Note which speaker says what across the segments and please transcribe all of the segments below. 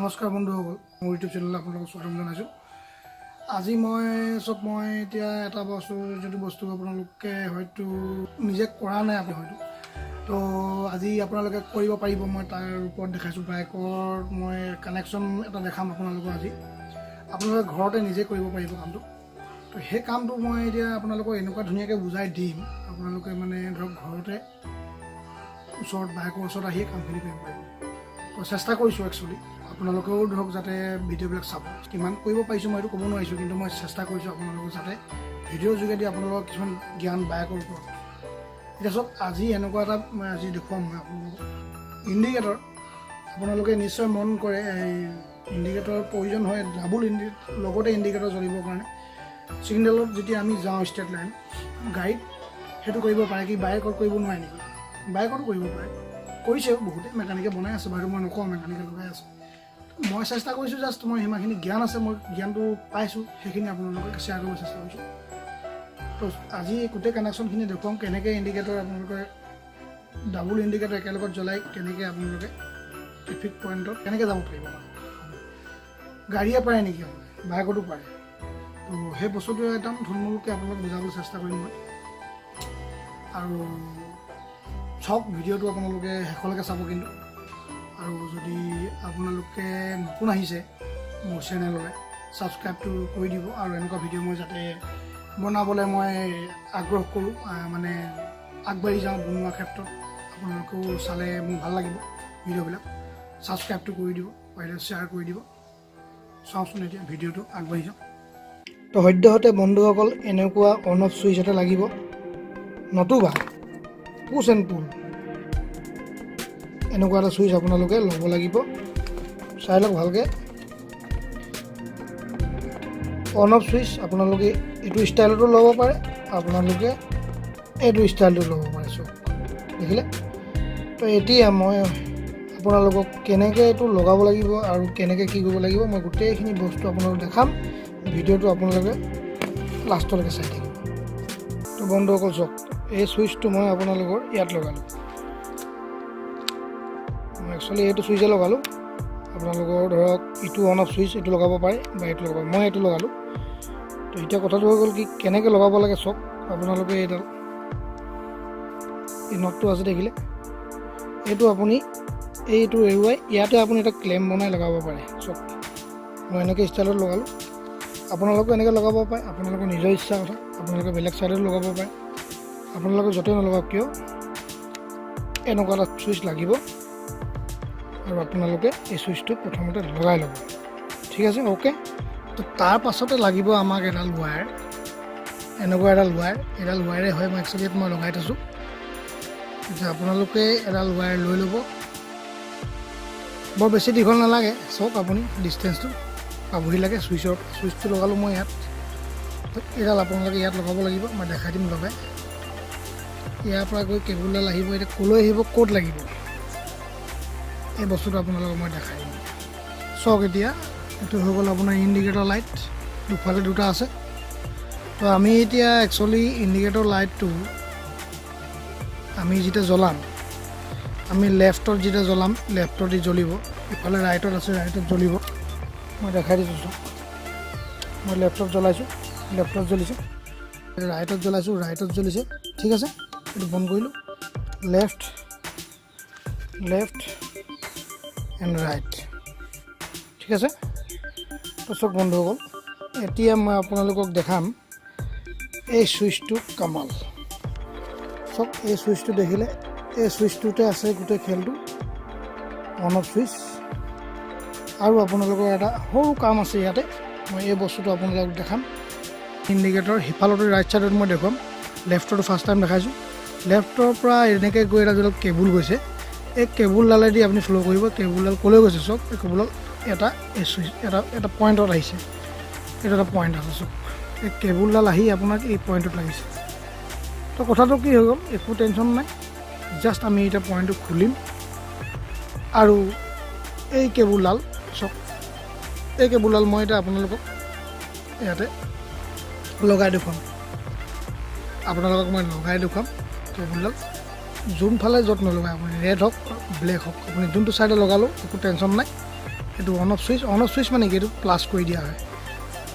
Speaker 1: নমস্কাৰ বন্ধুসকল, মোৰ ইউটিউব চেনেললৈ আপোনালোকক স্বাগতম জনাইছোঁ। আজি মই এতিয়া এটা যিটো বস্তু আপোনালোকে হয়তো নিজে কৰা নাই হয়তো, তো আজি আপোনালোকে কৰিব পাৰিব। মই তাৰ ওপৰত দেখাইছোঁ। বাইকৰ মই কানেকশ্যন এটা দেখাম আপোনালোকক। আজি আপোনালোকে ঘৰতে নিজে কৰিব পাৰিব কামটো। তো সেই কামটো মই এতিয়া আপোনালোকক এনেকুৱা ধুনীয়াকৈ বুজাই দিম, আপোনালোকে মানে ধৰক ঘৰতে ওচৰত বাইকৰ ওচৰত আহিয়ে কামখিনি কৰিব পাৰিব। তো চেষ্টা কৰিছোঁ একচুৱেলি, আপোনালোকেও ধৰক যাতে ভিডিঅ'বিলাক চাব। কিমান কৰিব পাৰিছোঁ মই এইটো ক'ব নোৱাৰিছোঁ, কিন্তু মই চেষ্টা কৰিছোঁ আপোনালোকক যাতে ভিডিঅ'ৰ যোগেদি আপোনালোকক কিছুমান জ্ঞান বাইকৰ ওপৰত। এতিয়া চাওক, আজি এনেকুৱা এটা মই আজি দেখুৱাম মই আপোনালোকক। ইণ্ডিকেটৰ আপোনালোকে নিশ্চয় মন কৰে, এই ইণ্ডিকেটৰৰ প্ৰয়োজন হয়। ডাবল লগতে ইণ্ডিকেটৰ জ্বলিবৰ কাৰণে ছিগনেলত যেতিয়া আমি যাওঁ ষ্টেট লাইন গাড়ীত, সেইটো কৰিব পাৰে কি বাইকত কৰিব নোৱাৰে নেকি? বাইকতো কৰিব পাৰে, কৰিছেও বহুতে, মেকানিকে বনাই আছে বাৰু, মই নকওঁ, মেকানিকে লগাই আছে। মই চেষ্টা কৰিছোঁ, জাষ্ট মই সিমানখিনি জ্ঞান আছে, মই জ্ঞানটো পাইছোঁ, সেইখিনি আপোনালোকক শ্বেয়াৰ কৰিব চেষ্টা কৰিছোঁ। তো আজি গোটেই কানেকশ্যনখিনি দেখুৱাম, কেনেকৈ ইণ্ডিকেটৰ আপোনালোকে ডাবল ইণ্ডিকেটৰ একেলগত জ্বলাই কেনেকৈ আপোনালোকে ট্ৰেফিক পইণ্টত কেনেকৈ যাব পাৰিব। গাড়ীয়ে পাৰে নেকি, বাইকতো পাৰে। তো সেই বস্তুটো একদম থুলমূলকৈ আপোনালোক বুজাবলৈ চেষ্টা কৰিম মই। আৰু চাওক, ভিডিঅ'টো আপোনালোকে শেষলৈকে চাব কিন্তু। আৰু যদি আপোনালোকে নতুন আহিছে মোৰ চেনেললৈ, ছাবস্ক্ৰাইবটো কৰি দিব। আৰু এনেকুৱা ভিডিঅ' মই যাতে বনাবলৈ মই আগ্ৰহ কৰোঁ, মানে আগবাঢ়ি যাওঁ বনোৱাৰ ক্ষেত্ৰত। আপোনালোকেও চালে মোৰ ভাল লাগিব ভিডিঅ'বিলাক। ছাবস্ক্ৰাইবটো কৰি দিব, পাৰিলে শ্বেয়াৰ কৰি দিব। চাওঁচোন এতিয়া ভিডিঅ'টো, আগবাঢ়ি যাওঁ। তো সদ্যহতে বন্ধুসকল, এনেকুৱা অন অফ ছুইচ এটা লাগিব, নতুবা পুছ এণ্ড পুল এনেকুৱা এটা ছুইচ আপোনালোকে ল'ব লাগিব। চাই লওক ভালকৈ। অন অফ ছুইচ আপোনালোকে এইটো ষ্টাইলতো ল'ব পাৰে, আপোনালোকে এইটো ষ্টাইলটো ল'ব পাৰে। চব দেখিলে? তো এতিয়া মই আপোনালোকক কেনেকৈ এইটো লগাব লাগিব আৰু কেনেকৈ কি কৰিব লাগিব, মই গোটেইখিনি বস্তু আপোনালোকক দেখাম। ভিডিঅ'টো আপোনালোকে লাষ্টলৈকে চাই থাকিব। তো বন্ধুসকল চাওক, এই ছুইচটো মই আপোনালোকৰ ইয়াত লগালোঁ। মই একচুৱেলি এইটো ছুইচে লগালোঁ। আপোনালোকৰ ধৰক ইটো অন অফ ছুইচ, এইটো লগাব পাৰে বা এইটো লগাব, মই এইটো লগালোঁ। তো এতিয়া কথাটো হৈ গ'ল কি, কেনেকৈ লগাব লাগে চাওক। আপোনালোকে এইডাল এই নটটো আছে দেখিলে, এইটো আপুনি এইটো এৰুৱাই ইয়াতে আপুনি এটা ক্লেম বনাই লগাব পাৰে। চাওক, মই এনেকৈ ষ্টাইলত লগালোঁ। আপোনালোকে এনেকৈ লগাব পাৰে, আপোনালোকৰ নিজৰ ইচ্ছা কথা। আপোনালোকে বেলেগ ছাইডতো লগাব পাৰে। আপোনালোকে য'তেই নলগাওক কিয়, এনেকুৱা এটা ছুইচ লাগিব। আৰু আপোনালোকে এই ছুইচটো প্ৰথমতে লগাই ল'ব। ঠিক আছে, অ'কে। তো তাৰ পাছতে লাগিব আমাক এডাল ৱায়াৰ, এনেকুৱা এডাল ৱায়াৰ। এডাল ৱায়াৰে হয়, মই একচুৱেলি মই লগাই থৈছোঁ। এতিয়া আপোনালোকে এডাল ৱায়াৰ লৈ ল'ব। বৰ বেছি দীঘল নালাগে, চাওক আপুনি ডিষ্টেঞ্চটো পাবহি লাগে। ছুইচটো লগালোঁ মই ইয়াত। এডাল আপোনালোকে ইয়াত লগাব লাগিব, মই দেখাই দিম লগাই। ইয়াৰ পৰা গৈ কেবুলডাল আহিব। এতিয়া ক'লৈ আহিব, ক'ত লাগিব, এই বস্তুটো আপোনালোকক মই দেখাই দিম। চাওক, এতিয়া এইটো হৈ গ'ল আপোনাৰ ইণ্ডিকেটৰ লাইট, দুফালে দুটা আছে। তো আমি এতিয়া একচুৱেলি ইণ্ডিকেটৰ লাইটটো আমি যেতিয়া জ্বলাম, আমি লেফ্টত যেতিয়া জ্বলাম, লেফ্টত জ্বলিব। ইফালে ৰাইটত আছে, ৰাইটত জ্বলিব। মই দেখাই দিছোঁ চাওক, মই লেফ্টত জ্বলাইছোঁ, লেফ্টত জ্বলিছে। ৰাইটত জ্বলাইছোঁ, ৰাইটত জ্বলিছে। ঠিক আছে, এইটো বন্ধ কৰিলোঁ। Left and right. ঠিক আছে। তো চাওক বন্ধুসকল, এতিয়া মই আপোনালোকক দেখাম এই ছুইচটো কামাল। চাওক, এই ছুইচটো দেখিলে, এই ছুইচটোতে আছে গোটেই খেলটো, অন অফ ছুইচ। আৰু আপোনালোকৰ এটা সৰু কাম আছে ইয়াতে, মই এই বস্তুটো আপোনালোকক দেখাম। ইণ্ডিকেটৰ সিফালতে ৰাইট ছাইডত মই দেখুৱাম। লেফ্টতো ফাৰ্ষ্ট টাইম দেখাইছোঁ। লেফ্টৰ পৰা এনেকৈ গৈ এটা যিডাল কেবুল গৈছে, এই কেবুলডালেদি আপুনি ফ্ল' কৰিব। কেবুলডাল ক'লৈ গৈছে চাওক, এই কেবুলডাল এটা এই ছুইচ এটা পইণ্টত আহিছে। এইটো এটা পইণ্ট আছে চাওক, এই কেবুলডাল আহি আপোনাক এই পইণ্টত লাগিছে। তো কথাটো কি হৈ গ'ল, একো টেনশ্যন নাই। জাষ্ট আমি এতিয়া পইণ্টটো খুলিম আৰু এই কেবুলডাল চাওক, এই কেবুলডাল মই এতিয়া আপোনালোকক ইয়াতে লগাই দেখুৱাম। আপোনালোকক মই লগাই দেখুৱাম কেবুলডাল। যোনফালে য'ত নলগায় আপুনি, ৰেড হওক ব্লেক হওক, আপুনি যোনটো ছাইডে লগালেও একো টেনশ্যন নাই। এইটো অন অফ চুইচ মানে কি এইটো প্লাছ কৰি দিয়া হয়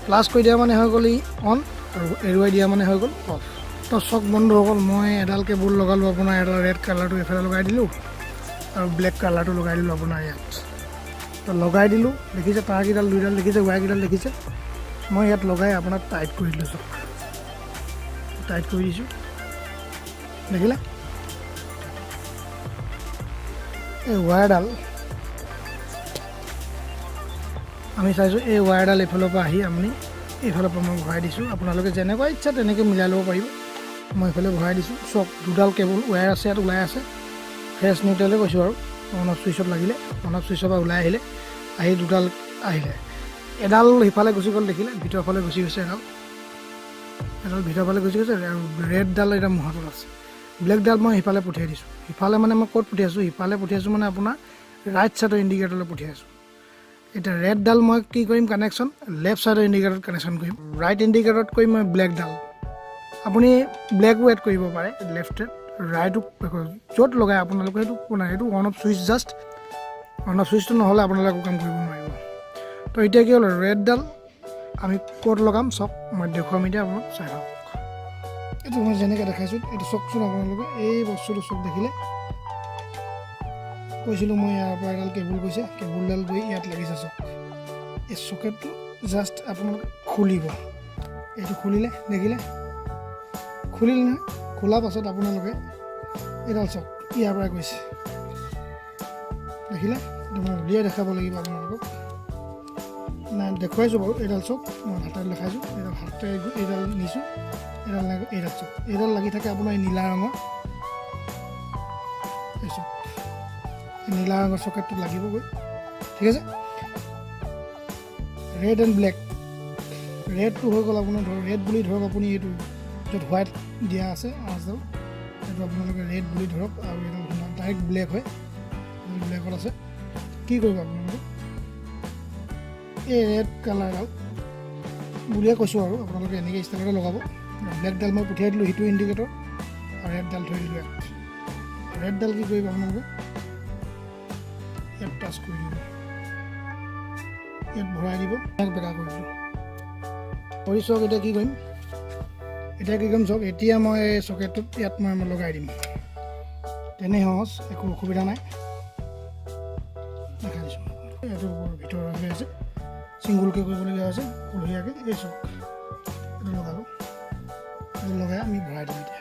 Speaker 1: প্লাছ কৰি দিয়া মানে হৈ গ'ল ই অন আৰু এৰুৱাই দিয়া মানে হৈ গ'ল অফ তো চক বন্ধুসকল মই এডাল কেবুল লগালোঁ আপোনাৰ এডাল ৰেড কালাৰটো এইফালে লগাই দিলোঁ আৰু ব্লেক কালাৰটো লগাই দিলোঁ আপোনাৰ ইয়াত তো লগাই দিলোঁ দেখিছে তাৰকেইডাল দুইডাল দেখিছে ৱায়াৰকেইডাল দেখিছে মই ইয়াত লগাই আপোনাক টাইট কৰি দিলোঁ চক টাইট কৰি দিছোঁ দেখিলে এই ৱায়াৰডাল আমি চাইছোঁ এই ৱায়াৰডাল এইফালৰ পৰা আহি আপুনি এইফালৰ পৰা মই ভৰাই দিছোঁ আপোনালোকে যেনেকুৱা ইচ্ছা তেনেকৈ মিলাই ল'ব পাৰিব মই এইফালে ভৰাই দিছোঁ চব দুডাল কেবুল ৱায়াৰ আছে ইয়াত ওলাই আছে ফ্ৰেছ নিউট্ৰেলে কৈছোঁ আৰু অন অফ চুইচত লাগিলে অন অফ চুইচৰ পৰা ওলাই আহিলে আহি দুডাল আহিলে এডাল সিফালে গুচি গ'ল দেখিলে ভিতৰৰ ফালে গুচি গৈছে এডাল ভিতৰৰ ফালে গুচি গৈছে আৰু ৰেডডাল এতিয়া মোৰ হাতত আছে ব্লেকডাল মই সিফালে পঠিয়াই দিছোঁ সিফালে মানে মই ক'ত পঠিয়াইছোঁ সিফালে পঠিয়াইছোঁ মানে আপোনাৰ ৰাইট ছাইডৰ ইণ্ডিকেটৰলৈ পঠিয়াইছোঁ এতিয়া ৰেডডাল মই কি কৰিম কানেকশ্যন লেফ্ট ছাইডৰ ইণ্ডিকেটৰত কানেকশ্যন কৰিম ৰাইট ইণ্ডিকেটৰত কৰিম মই ব্লেকডাল আপুনি ব্লেকো এড কৰিব পাৰে লেফ্ট ৰাইটো য'ত লগাই আপোনালোকে সেইটো on off switch just on off চুইচটো নহ'লে আপোনালোকে একো কাম কৰিব নোৱাৰিব তো এতিয়া কি হ'ল ৰেডডাল আমি ক'ত লগাম চাওক মই দেখুৱাম এতিয়া আপোনাক চাই লওক এইটো মই যেনেকৈ দেখাইছোঁ এইটো চাওকচোন আপোনালোকে এই বস্তুটো চক দেখিলে কৈছিলোঁ মই ইয়াৰ পৰা এডাল কেবুল গৈছে কেবুলডাল গৈ ইয়াত লাগিছে চক এই চকেটটো জাষ্ট আপোনালোকে খুলিব এইটো খুলিলে দেখিলে খুলিলে নহয় খোলাৰ পাছত আপোনালোকে এইডাল চক ইয়াৰ পৰা গৈছে দেখিলে এইটো মই উলিয়াই দেখাব লাগিব আপোনালোকক নাই দেখুৱাইছোঁ বাৰু এইডাল চক মই হাতেৰে দেখাইছোঁ এইডাল হাতেৰে এইডাল নিছোঁ এইডাল চক এইডাল লাগি থাকে আপোনাৰ এই নীলা ৰঙৰ এই চক নীলা ৰঙৰ চকেটটো লাগিবগৈ ঠিক আছে ৰেড এণ্ড ব্লেক ৰেডটো হৈ গ'ল আপোনাৰ ধৰক ৰেড বুলি ধৰক আপুনি এইটো য'ত হোৱাইট দিয়া আছে আঁচডাল সেইটো আপোনালোকে ৰেড বুলি ধৰক আৰু এইডাল ডাইৰেক্ট ব্লেক হয় ব্লেকত আছে কি কৰিব আপোনালোকে এই ৰেড কালাৰডাল বুলিয়ে কৈছোঁ আৰু আপোনালোকে এনেকৈ ষ্টাইলতে লগাব ব্লেকডাল মই পঠিয়াই দিলোঁ সিটো ইণ্ডিকেটৰ আৰু ৰেডডাল থৈ দিলোঁ ইয়াত ৰেডডাল কি কৰিব আপোনালোকে ইয়াত টাচ কৰি দিব ইয়াত ভৰাই দিব ইয়াক বেকা কৰি দিলোঁ কৰি চাওক এতিয়া কি কৰিম চাওক এতিয়া মই চকেটটোত ইয়াত মই লগাই দিম তেনে সহজ একো অসুবিধা নাই দেখাই দিছোঁ এইটো ভিতৰৰ হৈ আছে ছিংগুলকৈ কৰিবলগীয়া হৈছে সৰহীয়াকৈ এই চক এইটো লগালোঁ এইটো লগাই আমি ভৰাই দিম এতিয়া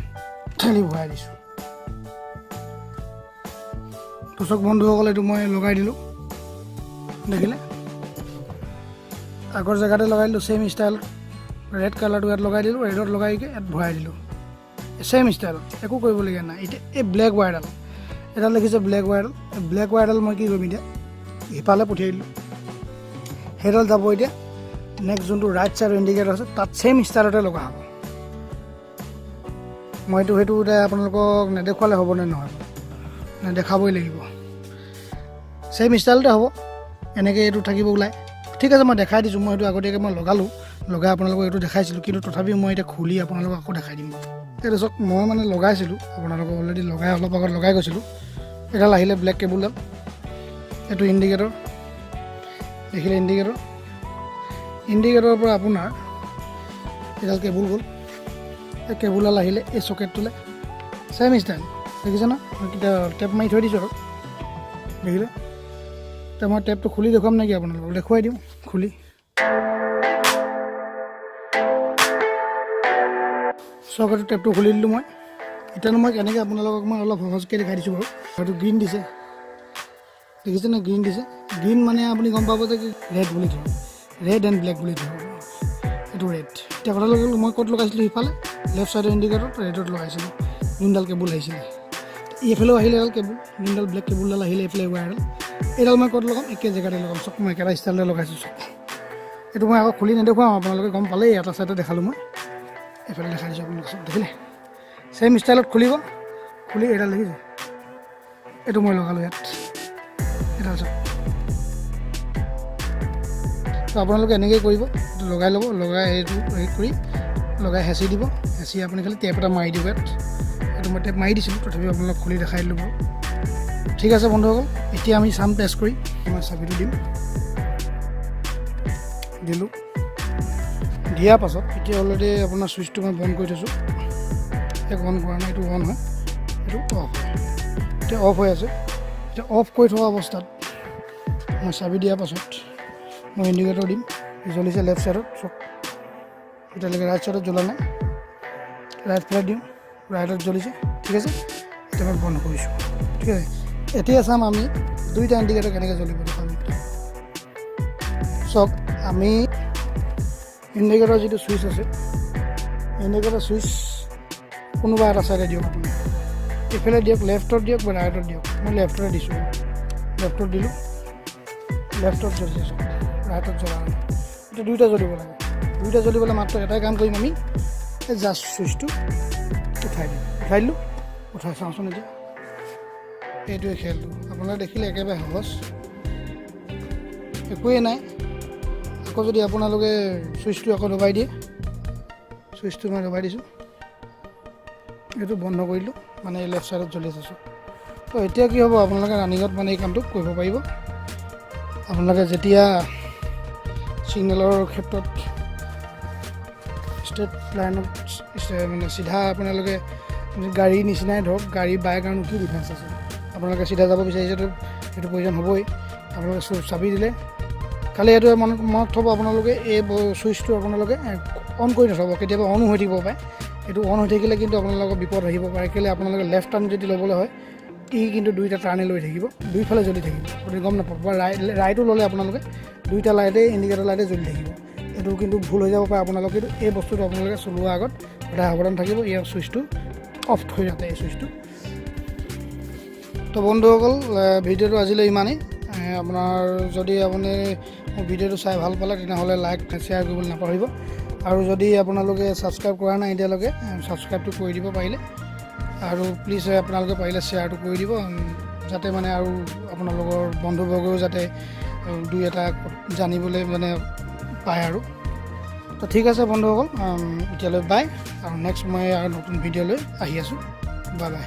Speaker 1: ঠেলি ভৰাই দিছোঁ তো চক বন্ধুসকল এইটো মই লগাই দিলোঁ দেখিলে আগৰ জেগাতে লগাই দিলোঁ ছেইম ষ্টাইলত ৰেড কালাৰটো ইয়াত লগাই দিলোঁ ৰেডত লগাইকৈ ইয়াত ভৰাই দিলোঁ ছেইম ষ্টাইলত একো কৰিবলগীয়া নাই এতিয়া এই ব্লেক ৱায়াৰডাল এডাল দেখিছে ব্লেক ৱায়াৰডাল মই কি কৰিম এতিয়া সিফালে পঠিয়াই দিলোঁ সেইডাল যাব এতিয়া নেক্সট যোনটো ৰাইট ছাইডৰ ইণ্ডিকেটৰ আছে তাত ছেইম ষ্টাইলতে লগা হ'ব মইতো সেইটো এতিয়া আপোনালোকক নেদেখুৱালে হ'বনে নহয় নেদেখাবই লাগিব ছেইম ষ্টাইলতে হ'ব এনেকৈ এইটো থাকিব ওলাই ঠিক আছে মই দেখাই দিছোঁ মই এইটো আগতীয়াকৈ মই লগালোঁ লগাই আপোনালোকক এইটো দেখাইছিলোঁ কিন্তু তথাপিও মই এতিয়া খুলি আপোনালোকক আকৌ দেখাই দিম এইটো চাওক মই মানে লগাইছিলোঁ আপোনালোকক অলৰেডি লগাই অলপ আগত লগাই গৈছিলোঁ এডাল আহিলে ব্লেক কেবুলডাল এইটো ইণ্ডিকেটৰ দেখিলে ইণ্ডিকেটৰৰ পৰা আপোনাৰ এডাল কেবুল গ'ল এই কেবুলডাল আহিলে এই চকেটটোলৈ ছেইম ষ্টাইল দেখিছে ন এতিয়া টেপ মাৰি থৈ দিছোঁ আৰু দেখিলে এতিয়া মই টেপটো খুলি দেখুৱাম নেকি আপোনালোকক দেখুৱাই দিওঁ খুলি চকেটৰ টেপটো খুলি দিলোঁ মই এতিয়ানো মই কেনেকৈ আপোনালোকক মই অলপ সহজকৈ দেখাই দিছোঁ বাৰু হয়তো গ্ৰীণ দিছে দেখিছেনে গ্ৰীণ দিছে গ্ৰীণ মানে আপুনি গম পাব যে ৰেড বুলি ধৰক ৰেড এণ্ড ব্লেক বুলি ধৰক এইটো ৰেড এতিয়া কথা লগালোঁ মই ক'ত লগাইছিলোঁ সিফালে লেফ্ট ছাইডৰ ইণ্ডিকেটৰত ৰেডত লগাইছিলোঁ যোনডাল কেবুল আহিছিলে এইফালেও আহিলে এডাল কেবুল যোনডাল ব্লেক কেবুলডাল আহিলে এইফালে ৱায়াৰডাল এইডাল মই ক'ত লগাম একে জেগাতে লগাম চব মই একেটা ষ্টাইলতে লগাইছোঁ চব এইটো মই আকৌ খুলি নেদেখুৱাওঁ আপোনালোকে গম পালেই এটা ছাইডে দেখালোঁ মই এইফালে দেখাই দিছোঁ আপোনালোকে চব দেখিলে ছেইম ষ্টাইলত খুলিব খুলি এইডাল দেখিছে এইটো মই লগালোঁ ইয়াত এইডাল চব তো আপোনালোকে এনেকৈ কৰিব এইটো লগাই ল'ব লগাই এইটো হেৰি কৰি লগাই হেঁচি দিব হেঁচি আপুনি খালি টেপ এটা মাৰি দিব ইয়াত এইটো মই টেপ মাৰি দিছিলোঁ তথাপিও আপোনালোক খুলি দেখাই দিলোঁ বাৰু ঠিক আছে বন্ধুসকল এতিয়া আমি চাম টেষ্ট কৰি মই চাবিটো দিম দিলোঁ। দিয়াৰ পাছত এতিয়া অলৰেডি আপোনাৰ ছুইচটো মই বন্ধ কৰি থৈছোঁ। এক অন কৰা নাই, এইটো অন হয়, এইটো অফ হয়। এতিয়া অফ হৈ আছে। এতিয়া অফ কৰি থকা অৱস্থাত মই চাবি দিয়াৰ পাছত মই ইণ্ডিকেটৰ দিম। জ্বলিছে লেফ্ট ছাইডত চব, এতিয়ালৈকে ৰাইট ছাইডত জ্বলা নাই। ৰাইট ফ্লাইট দিওঁ, ৰাইটত জ্বলিছে, ঠিক আছে। এতিয়া মই বন্ধ কৰিছোঁ, ঠিক আছে। এতিয়া চাম আমি দুইটা ইণ্ডিকেটৰ কেনেকৈ জ্বলিব দেখাম। চাওক, আমি ইণ্ডিকেটৰ যিটো ছুইচ আছে, ইণ্ডিকেটৰ ছুইচ কোনোবা এটা ছাইডে দিয়ক আপুনি। এইফালে দিয়ক, লেফ্টত দিয়ক বা ৰাইটত দিয়ক। মই লেফ্টতে দিছোঁ, লেফ্টত দিলোঁ, লেফ্টত জ্বলিছে চব, ৰাইটত জ্বলা নাই। এতিয়া দুইটা জ্বলিব লাগে। দুইটা জ্বলিবলৈ মাত্ৰ এটাই কাম কৰিম আমি, এই জাষ্ট ছুইচটো উঠাই দিম। উঠাই দিলোঁ, উঠাই চাওঁচোন এতিয়া। এইটোৱে খেলটো আপোনালোকে দেখিলে একেবাৰে সহজ, একোৱেই নাই। আকৌ যদি আপোনালোকে ছুইচটো আকৌ দবাই দিয়ে, ছুইচটো মই দবাই দিছোঁ, এইটো বন্ধ কৰিলোঁ, মানে এই লেফ্ট ছাইডত জ্বলি আছে চব। তো এতিয়া কি হ'ব, আপোনালোকে ৰানিঙত মানে এই কামটো কৰিব পাৰিব। আপোনালোকে যেতিয়া ছিগনেলৰ ক্ষেত্ৰত ষ্ট্ৰেট লাইনত মানে চিধা আপোনালোকে গাড়ীৰ নিচিনাই ধৰক, গাড়ী বাইক আৰু কি ডিফাৰেঞ্চ আছে। আপোনালোকে চিধা যাব বিচাৰিছেতো সেইটো প্ৰয়োজন হ'বই। আপোনালোকে চাবি দিলে খালি এইটো মনত থ'ব, আপোনালোকে এই ছুইচটো আপোনালোকে অন কৰি নথ'ব। কেতিয়াবা অনো হৈ থাকিব পাৰে। এইটো অন হৈ থাকিলে কিন্তু আপোনালোকৰ বিপদ আহিব পাৰে। কেলৈ আপোনালোকে লেফ্ট টাৰ্ণ যদি ল'বলৈ হয়, কিন্তু দুইটা টাৰ্ণে লৈ থাকিব, দুইফালে জ্বলি থাকিব, গতিকে গম নাপাব। বা ৰাইটো ল'লে আপোনালোকে দুইটা লাইটেই, ইণ্ডিকেটৰ লাইটে জ্বলি থাকিব। এইটো কিন্তু ভুল হৈ যাব পাৰে আপোনালোকে। কিন্তু এই বস্তুটো আপোনালোকে চলোৱাৰ আগত সদায় সাৱধান থাকিব, ইয়াৰ ছুইচটো অফ হৈ যাতে এই ছুইচটো। তো বন্ধুসকল, ভিডিঅ'টো আজিলৈ ইমানেই। আপোনাৰ যদি আপুনি মোৰ ভিডিঅ'টো চাই ভাল পালে, তেনেহ'লে লাইক শ্বেয়াৰ কৰিবলৈ নাপাহৰিব। আৰু যদি আপোনালোকে ছাবস্ক্ৰাইব কৰা নাই এতিয়ালৈকে, ছাবস্ক্ৰাইবটো কৰি দিব পাৰিলে। আৰু প্লিজ আপোনালোকে পাৰিলে শ্বেয়াৰটো কৰি দিব, যাতে মানে আৰু আপোনালোকৰ বন্ধুবৰ্গও যাতে দুই এটা জানিবলৈ মানে পায় আৰু। তো ঠিক আছে বন্ধুসকল, এতিয়ালৈ বাই। আৰু নেক্সট মই আৰু নতুন ভিডিঅ' লৈ আহি আছোঁ। Bye bye.